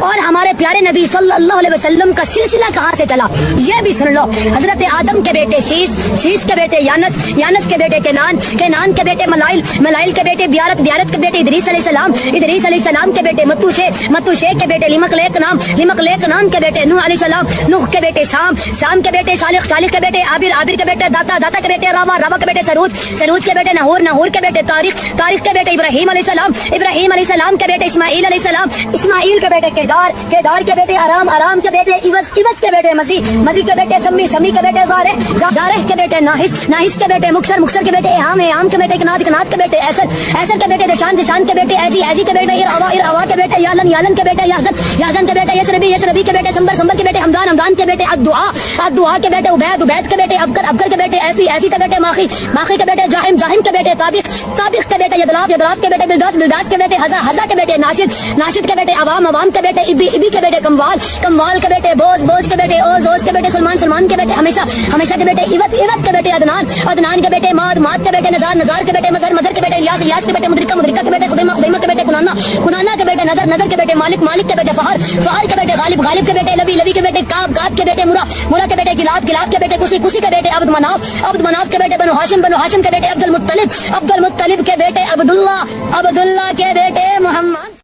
اور ہمارے پیارے نبی صلی اللہ علیہ وسلم کا سلسلہ کہاں سے چلا یہ بھی سن لو. حضرت آدم کے بیٹے شیش، شیش کے بیٹے یانس، یانس کے بیٹے کینان، کینان کے بیٹے ملائل، ملائل کے بیٹے بیارت، بیارت کے بیٹے ادریس علیہ السلام، ادریس علیہ السلام کے بیٹے متوشے، متوشے کے بیٹے لمقلیق نام، لمقلیق نام کے بیٹے نوح علیہ السلام، نوح کے بیٹے سام، سام کے بیٹے صالح، صالح کے بیٹے عابر، عابر کے بیٹے داتا، داتا کے بیٹے راوا، راوا کے بیٹے سروج، سروج کے بیٹے نہور، نہور کے بیٹے تاریخ، تاریخ کے بیٹے ابراہیم علیہ السلام، ابراہیم علیہ السلام کے بیٹے اسماعیل علیہ السلام، اسماعیل کے بیٹے کیدار، کیدار کے بیٹے ارام، ارام کے بیٹے عوض، عوض کے بیٹے مزی، مزی کے بیٹے سمی، سمی کے بیٹے زارح، زارح کے بیٹے ناحس، ناحس کے بیٹے مکسر، مکسر کے بیٹے احام، احام کے بیٹے کنات، کنات کے بیٹے ایسر، ایسر کے بیٹے دشان، دشان کے بیٹے ایزی، ایزی کے بیٹے اروا، اروا کے بیٹے یالن، یالن کے بیٹے یحزن، یحزن کے بیٹے یسربی، یسربی کے بیٹے سمبر، سمبر کے بیٹے حمدان، حمدان کے بیٹے الدعاء، الدعاء کے بیٹے عبید، عبید کے بیٹے ابکر، ابکر کے بیٹے ایفی، ایفی کے بیٹے ماخی، ماخی کے بیٹے جاہم، جاہم کے بیٹے طابق، طابق کے بیٹے یدلاف، یدلاف کے بیٹے بلداس، بلداس کے بیٹے حزا، حزا کے بیٹے ناشد، ناشد کے بیٹے عوام، عوام کے بیٹے ابی، ابی کے بیٹے کموال، کموال کے بیٹے بوز، بوز کے بیٹے اوز، اوز کے بیٹے سلمان، سلمان کے بیٹے ہمیشہ، ہمیشہ کے بیٹے عوت، عوت کے بیٹے عدنان، عدنان کے بیٹے ماد، ماد کے بیٹے نزار، نزار کے بیٹے مظہر، مظہر کے بیٹے الیاس، الیاس کے بیٹے مدرکہ، مدرکہ کے بیٹے خدیمہ، خدیمہ کے بیٹے کنانا، کنانا کے بیٹے نظر، نظر کے بیٹے مالک، مالک کے بیٹے فہر، فہر کے بیٹے غالب، غالب کے بیٹے لبی، لبی کے بیٹے کعب، کعب کے بیٹے مرا، مرا کے بیٹے گلاب، گلاب کے بیٹے کسی، کسی کے بیٹے عبد مناف، عبد مناف کے بیٹے بنو ہاشم، بنو ہاشم کے بیٹے عبد المطلب، عبد المطلب کے بیٹے عبداللہ، عبداللہ کے بیٹے محمد.